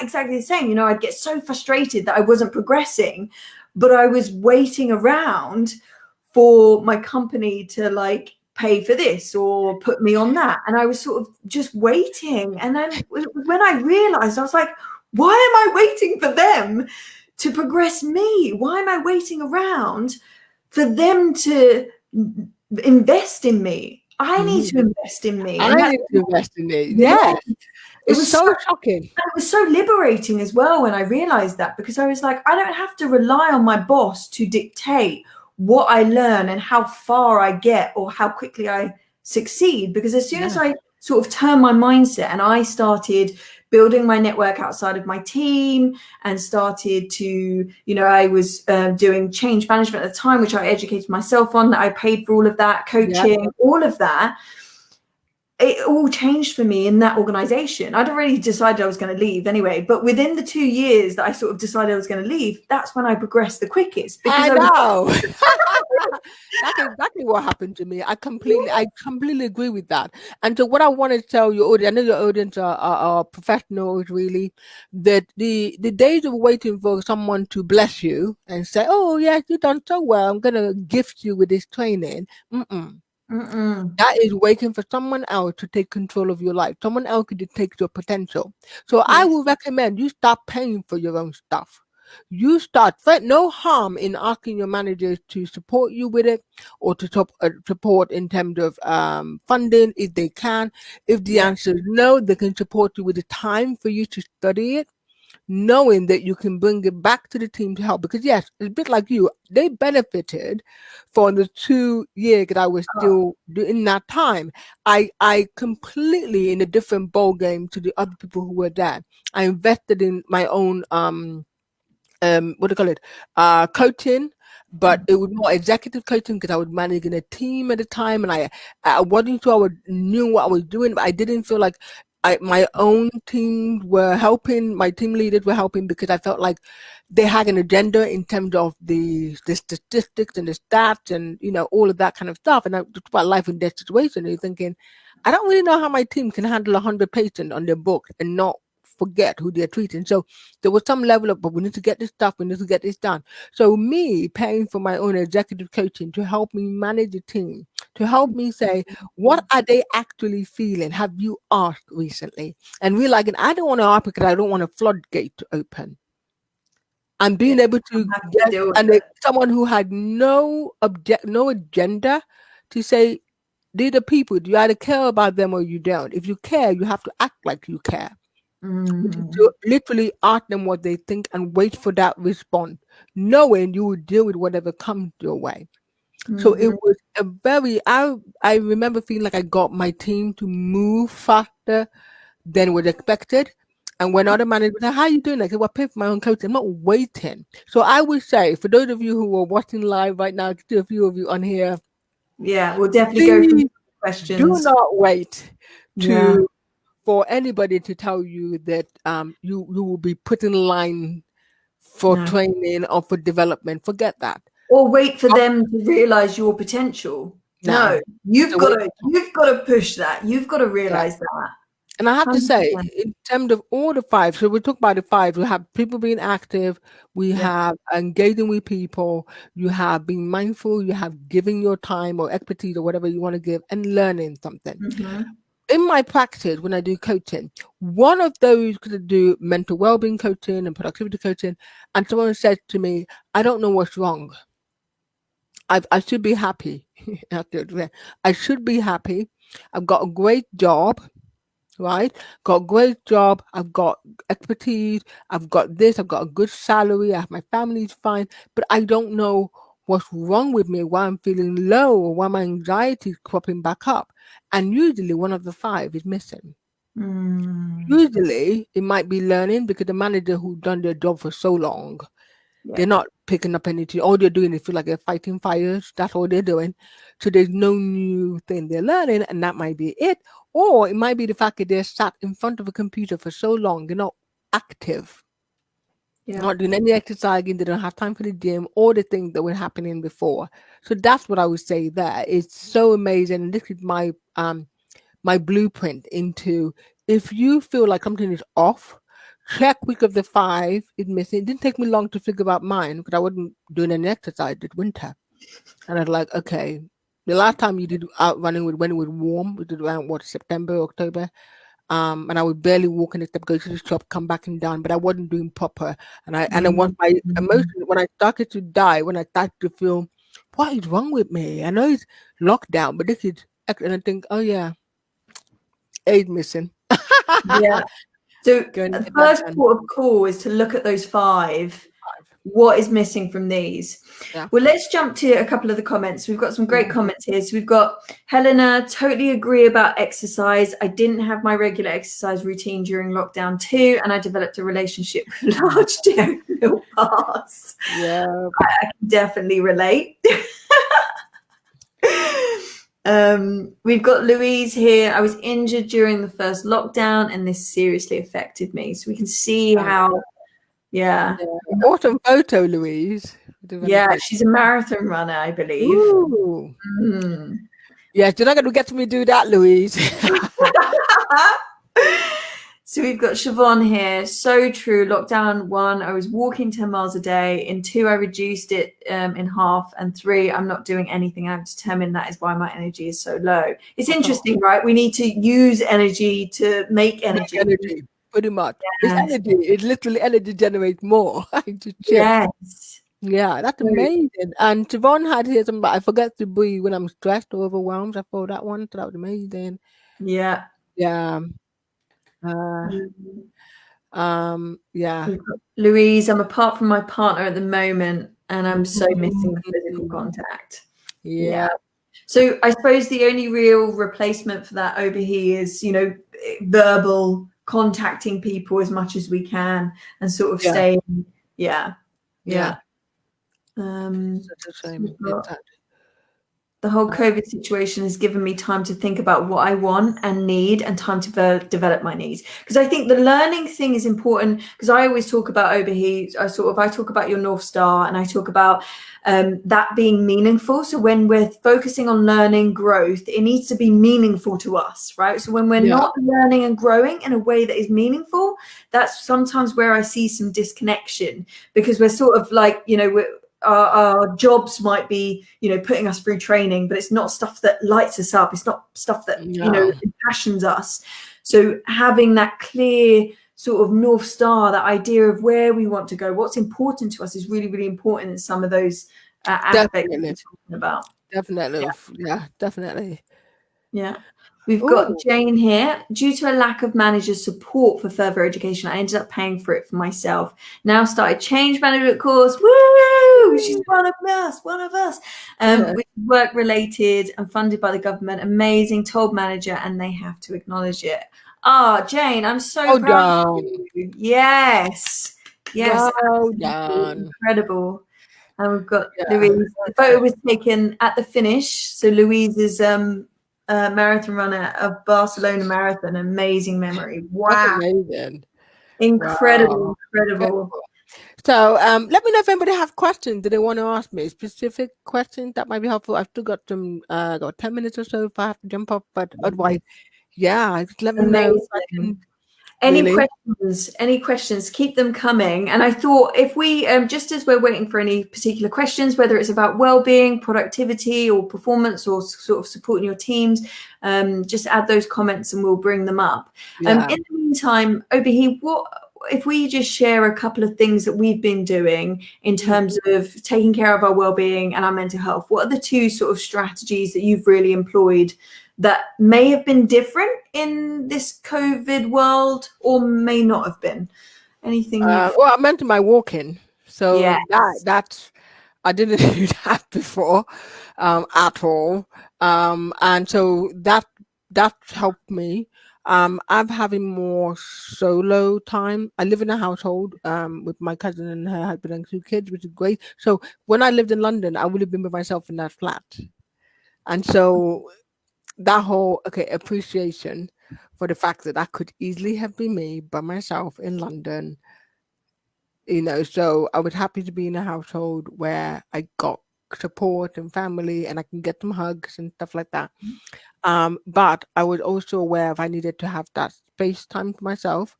exactly the same. You know, I'd get so frustrated that I wasn't progressing, but I was waiting around for my company to like pay for this or put me on that. And I was sort of just waiting. And then when I realized, I was like, why am I waiting for them to progress me? Why am I waiting around for them to invest in me? I need to Mhm. invest in me. I And that's, need to invest in it. yeah, Yes. it It's was so, so shocking. it was so liberating as well when I realized that, because I was like, I don't have to rely on my boss to dictate what I learn and how far I get or how quickly I succeed. Because as soon as Yeah. I sort of turned my mindset and I started building my network outside of my team and started to, you know, I was doing change management at the time, which I educated myself on, that I paid for all of that, Yep. coaching, all of that. It all changed for me in that organization. I'd already decided I was going to leave anyway, but within the 2 years that I sort of decided I was going to leave, that's when I progressed the quickest, because I I was know. That's exactly what happened to me. I completely agree with that. And so, what I want to tell your audience, I know your audience are professionals, really, that the days of waiting for someone to bless you and say, "Oh, yes, you've done so well. I'm gonna gift you with this training." Mm-mm. Mm-mm. That is waiting for someone else to take control of your life. Someone else could take your potential. So I Yes. would recommend you stop paying for your own stuff. You start. No harm in asking your managers to support you with it, or to support in terms of funding if they can. If the Yeah. answer is no, they can support you with the time for you to study it, knowing that you can bring it back to the team to help. Because yes, it's a bit like you, they benefited for the 2 years that I was Oh, still in that time. I completely in a different ball game to the other people who were there. I invested in my own what do you call it, coaching, but it was more executive coaching because I was managing a team at the time, and I wasn't sure knew what I was doing, but I didn't feel like my own team were helping, my team leaders were helping, because I felt like they had an agenda in terms of the statistics and the stats and all of that kind of stuff, and I talked about life and death situation, and you're thinking, I don't really know how my team can handle 100 patients on their book and not forget who they're treating. So there was some level of, but we need to get this stuff, we need to get this done. So me paying for my own executive coaching to help me manage a team, to help me say, what are they actually feeling? Have you asked recently? And realizing I don't want to ask because I don't want a floodgate to open. And yeah. being able I'm to happy to get deal with and it. someone who had no agenda to say, these are people, do you either care about them or you don't? If you care, you have to act like you care, which is Mm. to literally ask them what they think and wait for that response, knowing you will deal with whatever comes your way. So it Mhm. was a very, I remember feeling like I got my team to move faster than was expected. And when other managers were like, how are you doing? I said, well, I pay for my own coach. I'm not waiting. So I would say, for those of you who are watching live right now, to a few of you on here, Yeah, we'll definitely go through please do questions. not wait Yeah. to for anybody to tell you that you will be put in line for No. training or for development. Forget that. Or wait for Stop them to realize your potential. now. No, It's a waste of time. you've got to push that. You've got to Yeah. realize that. And I have to say, 100%. in terms of all the five, so we talk about the five, we have people being active, we Yeah. have engaging with people, you have being mindful, you have giving your time or expertise or whatever you want to give, and learning something. Mm-hmm. In my practice, when I do coaching, one of those could do mental well-being coaching and productivity coaching, and someone said to me, I don't know what's wrong. I should be happy. I should be happy. I've got a great job, right? Got a great job. I've got expertise. I've got this. I've got a good salary. I have my family's fine, but I don't know what's wrong with me, why I'm feeling low, or why my anxiety is cropping back up. And usually one of the five is missing. Mm. Usually it might be learning because the manager who done their job for so long, they're Yeah. not picking up anything. All they're doing is feel like they're fighting fires. That's all they're doing. So there's no new thing they're learning, and that might be it. Or it might be the fact that they're sat in front of a computer for so long, they're not active, Yeah. not doing any exercising, they don't have time for the gym, all the things that were happening before. So that's what I would say there. It's so amazing. And this is my blueprint into if you feel like something is off, check which of the five is missing. It didn't take me long to figure out mine because I wasn't doing any exercise this winter. And I was like, okay, the last time you did out running with when it was warm, we did around what, September, October. And I would barely walk in the step, go to the shop, come back and down, but I wasn't doing proper. And then once my emotion, Mm. when I started to die, when I started to feel, what is wrong with me? I know it's lockdown, but this is, and I think, oh yeah, aid missing. Yeah. So Going to the get that first done. port of call is to look at those five. What is missing from these? Yeah. Well, let's jump to a couple of the comments. We've got some great Mm. comments here. So we've got Helena, totally agree about exercise. I didn't have my regular exercise routine during lockdown too, and I developed a relationship with large dairy milk bars. Yeah. I can definitely relate. We've got Louise here. I was injured during the first lockdown, and this seriously affected me. So we can see how, yeah. Yeah. Awesome photo, Louise. Yeah, Development. she's a marathon runner, I believe. Ooh. Mm. Yes, you're not going to get me do that, Louise. So we've got Siobhan here. So true. Lockdown 1, I was walking 10 miles a day. In 2, I reduced it in half. And 3, I'm not doing anything. I'm determined that is why my energy is so low. It's interesting, right? We need to use energy to make energy. Energy, pretty much. It's Yes. energy. It literally energy generates more. To shift. Yes. Yeah, that's amazing. And Siobhan had here something, but I forget to breathe when I'm stressed or overwhelmed. I thought that one, so that was amazing. Yeah. Yeah. Uh, yeah. Louise, I'm apart from my partner at the moment, and I'm so missing the physical Mm. contact. Yeah. Yeah. So I suppose the only real replacement for that Obehi is, verbal contacting people as much as we can and sort of Yeah. staying. Yeah. Yeah. Yeah. Um, Such a so shame. we've got the whole COVID situation has given me time to think about what I want and need and time to develop my needs. Because I think the learning thing is important, because I always talk about Obehi. I talk about your North Star, and I talk about that being meaningful. So when we're focusing on learning growth, it needs to be meaningful to us, right? So when we're not learning and growing in a way that is meaningful, that's sometimes where I see some disconnection, because we're sort of like, our jobs might be, putting us through training, but it's not stuff that lights us up. It's not stuff that, passions us. So having that clear sort of North Star, that idea of where we want to go, what's important to us, is really, really important in some of those aspects that we're talking about. Definitely. Yeah, definitely. Yeah. We've got Ooh. Jane here. Due to a lack of manager support for further education, I ended up paying for it for myself. Now started change management course. Woo! She's one of us. Which is work related and funded by the government. Amazing. Told manager, and they have to acknowledge it. Ah, Jane, I'm so proud of you. Yes. Yes. Well done. Incredible. And we've got Louise. The photo was taken at the finish. So Louise is marathon runner of Barcelona Marathon. Amazing memory. That's Wow. amazing. Incredible, Wow. incredible. So let me know if anybody have questions. Do they want to ask me specific questions that might be helpful? I've still got some got 10 minutes or so if I have to jump off, but otherwise, yeah, just let me know if I Amazing. can Any really. questions, keep them coming. And I thought, if we, just as we're waiting for any particular questions, whether it's about well-being, productivity, or performance, or sort of supporting your teams, just add those comments and we'll bring them up. In the meantime, Obehi, what if we just share a couple of things that we've been doing in terms of taking care of our well-being and our mental health? What are the two sort of strategies that you've really employed that may have been different in this COVID world, or may not have been? Anything you've... Well, I mentioned my walking, so Yes. that's I didn't do that before at all, and so that helped me. I'm having more solo time. I live in a household with my cousin and her husband and 2 kids, which is great. So when I lived in London, I would have been by myself in that flat, and so that whole appreciation for the fact that that could easily have been me by myself in London. So I was happy to be in a household where I got support and family, and I can get some hugs and stuff like that. But I was also aware of I needed to have that space time to myself,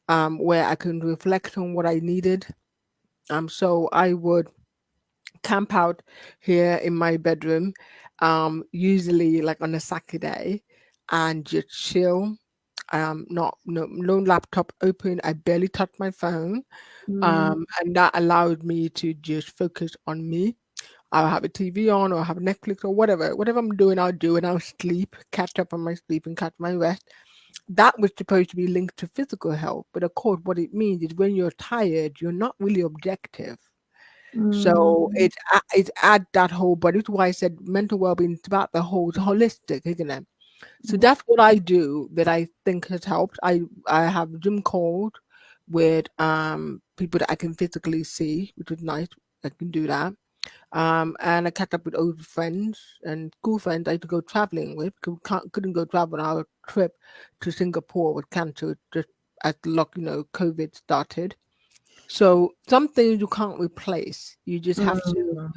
where I can reflect on what I needed. So I would camp out here in my bedroom, usually like on a Saturday, and just chill. Not no laptop open. I barely touch my phone. Mm, And that allowed me to just focus on me. I'll have a TV on or have Netflix or whatever. Whatever I'm doing, I'll do, and I'll sleep, catch up on my sleep and catch my rest. That was supposed to be linked to physical health, but of course, what it means is when you're tired, you're not really objective. So mm, it add that whole, but it's why I said mental well-being is about the whole, it's holistic, isn't it? So yeah. that's what I do that I think has helped. I have Zoom calls with people that I can physically see, which is nice. I can do that. And I catch up with old friends and school friends I used to go traveling with. Couldn't go travel on our trip to Singapore with cancer just as COVID started. So some things you can't replace. You just have to. Mm.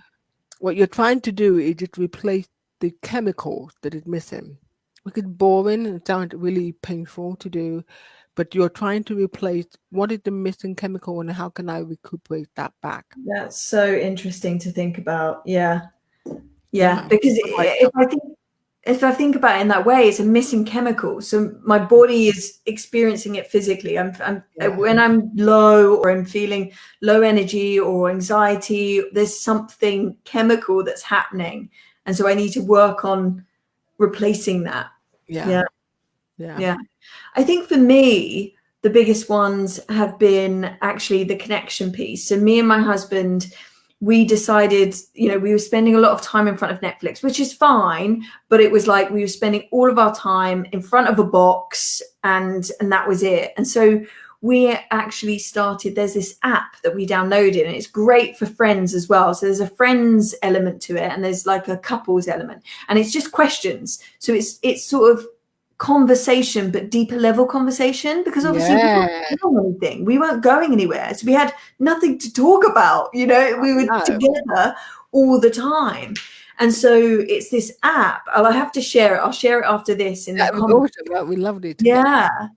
What you're trying to do is just replace the chemicals that is missing. Which is boring and sounds really painful to do, but you're trying to replace what is the missing chemical and how can I recuperate that back? That's so interesting to think about. Yeah. Yeah. Yeah. Because What about if I think about it in that way, it's a missing chemical. So my body is experiencing it physically. you? Yeah. When I'm low or I'm feeling low energy or anxiety, there's something chemical that's happening. And so I need to work on replacing that. Yeah. Yeah. Yeah. Yeah. I think for me, the biggest ones have been actually the connection piece. So me and my husband, we decided, we were spending a lot of time in front of Netflix, which is fine, but it was like we were spending all of our time in front of a box and that was it. And so we actually started, there's this app that we downloaded and it's great for friends as well. So there's a friends element to it and there's like a couples element and it's just questions. So it's sort of conversation, but deeper level conversation, because obviously we weren't Yeah. doing anything, we weren't going anywhere, so we had nothing to talk about. We were No. together all the time. And so it's this app. I have to share it. I'll share it after this in the That was comments. awesome. Well, we loved it together. Yeah.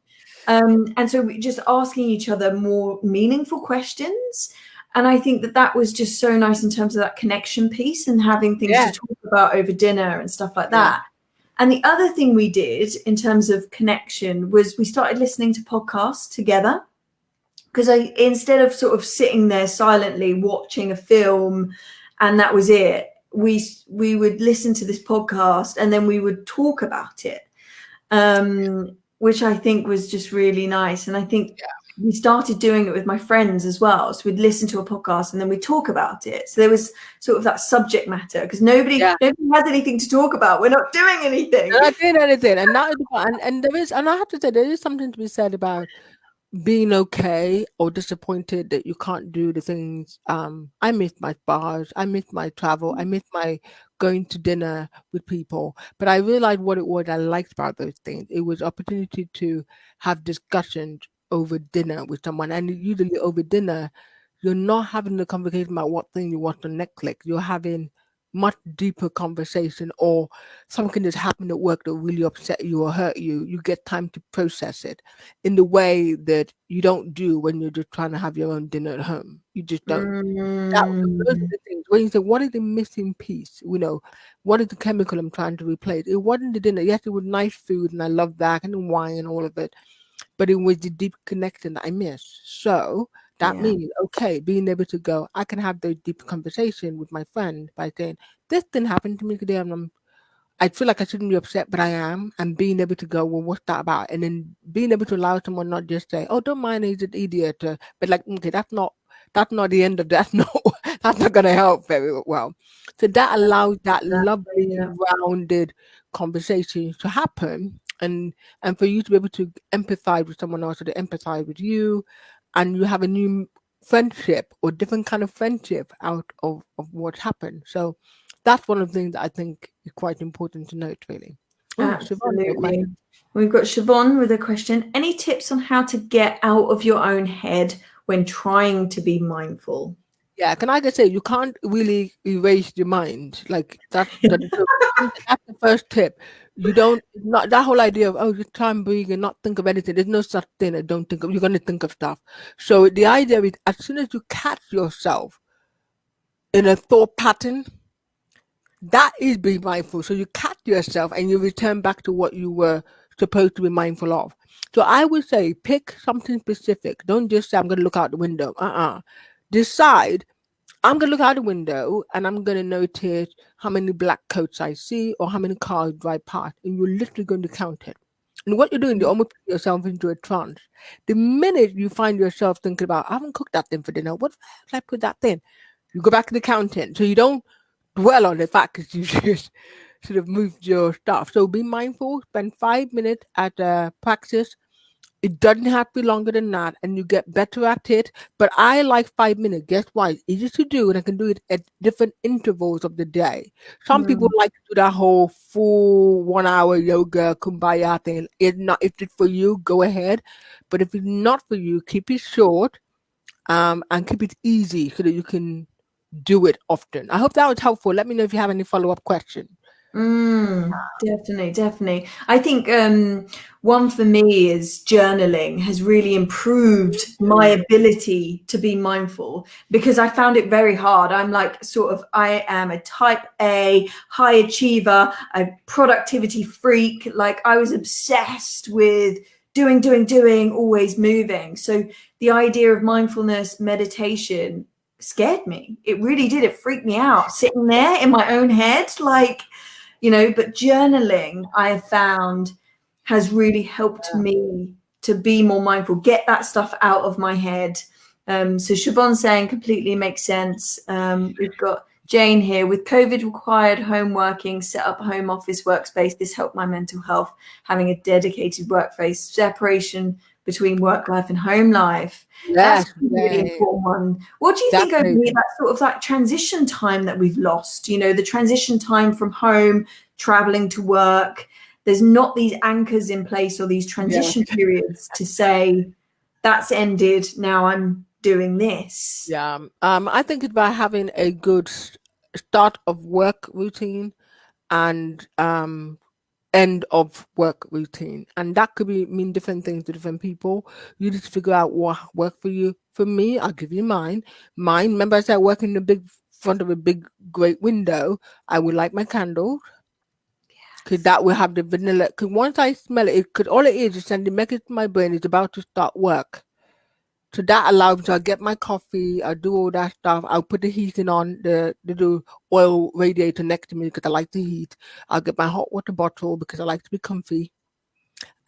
And so we just asking each other more meaningful questions. And I think that was just so nice in terms of that connection piece and having things Yeah. to talk about over dinner and stuff like Yeah. that. And the other thing we did in terms of connection was we started listening to podcasts together, because instead of sort of sitting there silently watching a film and that was it, we would listen to this podcast and then we would talk about it, which I think was just really nice. And I think we started doing it with my friends as well. So we'd listen to a podcast and then we'd talk about it. So there was sort of that subject matter, because nobody Yeah. has anything to talk about. We're not doing anything. And I did anything. And that is and there is, and I have to say there is something to be said about being okay or disappointed that you can't do the things. I miss my bars, I miss my travel, I miss my going to dinner with people. But I realized what it was I liked about those things. It was opportunity to have discussions over dinner with someone. And usually over dinner, you're not having the conversation about what thing you watch on Netflix. You're having much deeper conversation, or something that's happened at work that really upset you or hurt you. You get time to process it in the way that you don't do when you're just trying to have your own dinner at home. You just don't. Those are Mm, the things. When you say, what is the missing piece? What is the chemical I'm trying to replace? It wasn't the dinner. Yes, it was nice food, and I love that, and the wine and all of it. But it was the deep connection that I missed. So that yeah. means, okay, being able to go, I can have those deep conversation with my friend by saying, this didn't happen to me today, and I feel like I shouldn't be upset, but I am. And being able to go, well, what's that about? And then being able to allow someone not just say, oh, don't mind, he's an idiot, but like, okay, that's not the end of that. No, that's not going to help very well. So that allows that Exactly, lovely, yeah. rounded conversation to happen, and for you to be able to empathize with someone else, or to empathize with you, and you have a new friendship or different kind of friendship out of what's happened. So that's one of the things that I think is quite important to note, really. Oh, Siobhan, your Absolutely. question. We've got Siobhan with a question. Any tips on how to get out of your own head when trying to be mindful? Yeah, can I just say you can't really erase your mind like so that's the first tip. You don't not that whole idea of you try and breathe and not think of anything. There's no such thing. I don't think of. You're gonna think of stuff. So the idea is as soon as you catch yourself in a thought pattern, that is being mindful. So you catch yourself and you return back to what you were supposed to be mindful of. So I would say pick something specific. Don't just say I'm gonna look out the window. Decide I'm gonna look out the window and I'm gonna notice how many black coats I see or how many cars drive past, and you're literally going to count it. And what you're doing, you're almost putting yourself into a trance. The minute you find yourself thinking about, I haven't cooked that thing for dinner, what did I put that thing? You go back to the counting. So you don't dwell on the fact that you just sort of moved your stuff. So be mindful, spend 5 minutes at practice. It doesn't have to be longer than that, and you get better at it. But I like 5 minutes. Guess why? It's easy to do, and I can do it at different intervals of the day. Some people Mm. like to do that whole full 1 hour yoga kumbaya thing. If it's for you, go ahead. But if it's not for you, keep it short, and keep it easy so that you can do it often. I hope that was helpful. Let me know if you have any follow-up question. Definitely, definitely. I think one for me is journaling has really improved my ability to be mindful because I found it very hard. I'm like I am a type A high achiever, a productivity freak. Like I was obsessed with doing, always moving. So the idea of mindfulness meditation scared me. It really did. It freaked me out sitting there in my own head, like, but journaling I have found has really helped me to be more mindful, get that stuff out of my head. So Siobhan saying completely makes sense. We've got Jane here. With COVID required home working, set up a home office workspace. This helped my mental health, having a dedicated workspace, separation between work life and home life. That's Yes, a really yeah, important one. What do you think, Obehi, definitely. that sort of that transition time that we've lost? The transition time from home, traveling to work. There's not these anchors in place or these Yeah. transition periods to say that's ended. Now I'm doing this. Yeah. I think it's by having a good start of work routine and end of work routine. And that could mean different things to different people. You just figure out what work for you. For me, I'll give you mine. Mine, remember I said I work in the big front of a big great window. I would light my candle. Cause that will have the vanilla. Cause once I smell it, cause all it is sending message to my brain it's about to start work. So that allows me to get my coffee, I do all that stuff. I'll put the heating on the oil radiator next to me because I like the heat. I'll get my hot water bottle because I like to be comfy.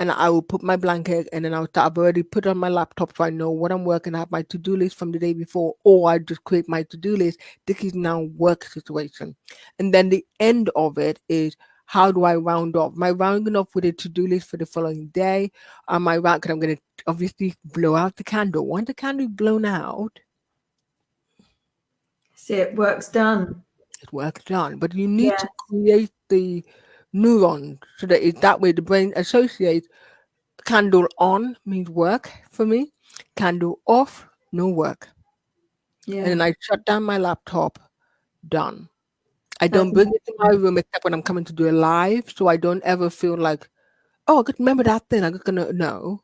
And I will put my blanket and then I've already put it on my laptop so I know what I'm working. I have my to-do list from the day before, or I just create my to-do list. This is now work situation. And then the end of it is how do I round off? Am I rounding off with a to-do list for the following day? Am I round? Because I'm going to obviously blow out the candle. Once the candle is blown out, See, it work's done. it works done. But you need Yeah. to create the neuron so that that way the brain associates candle on means work for me. Candle off, no work. And Yeah. then I shut down my laptop, done. I That's don't bring it to my amazing. room except when I'm coming to do a live. So I don't ever feel like, oh, I could remember that thing. I'm just gonna no.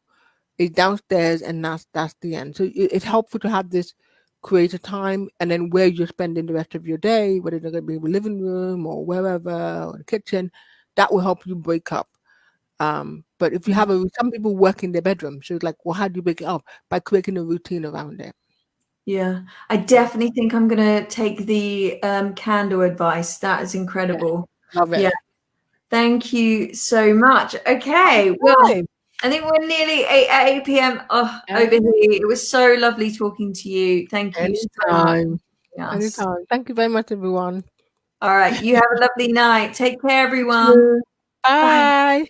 It's downstairs and that's the end. So it's helpful to have this create a time and then where you're spending the rest of your day, whether it's gonna be in the living room or wherever or the kitchen, that will help you break up. But if you have some people work in their bedroom, so it's like, well, how do you break it up? By creating a routine around it. Yeah. I Yeah, definitely think I'm going to take the candle advice. That is yeah, incredible. love Yeah. it. Thank you so much. Okay. Well, Anytime, I think we're nearly 8 p.m. Oh, over any- here. It was so lovely talking to you. Thank you so much anytime, for joining us. anytime. Thank you very much, everyone. All right. You have a lovely night. Take care, You everyone. too. Bye. Bye.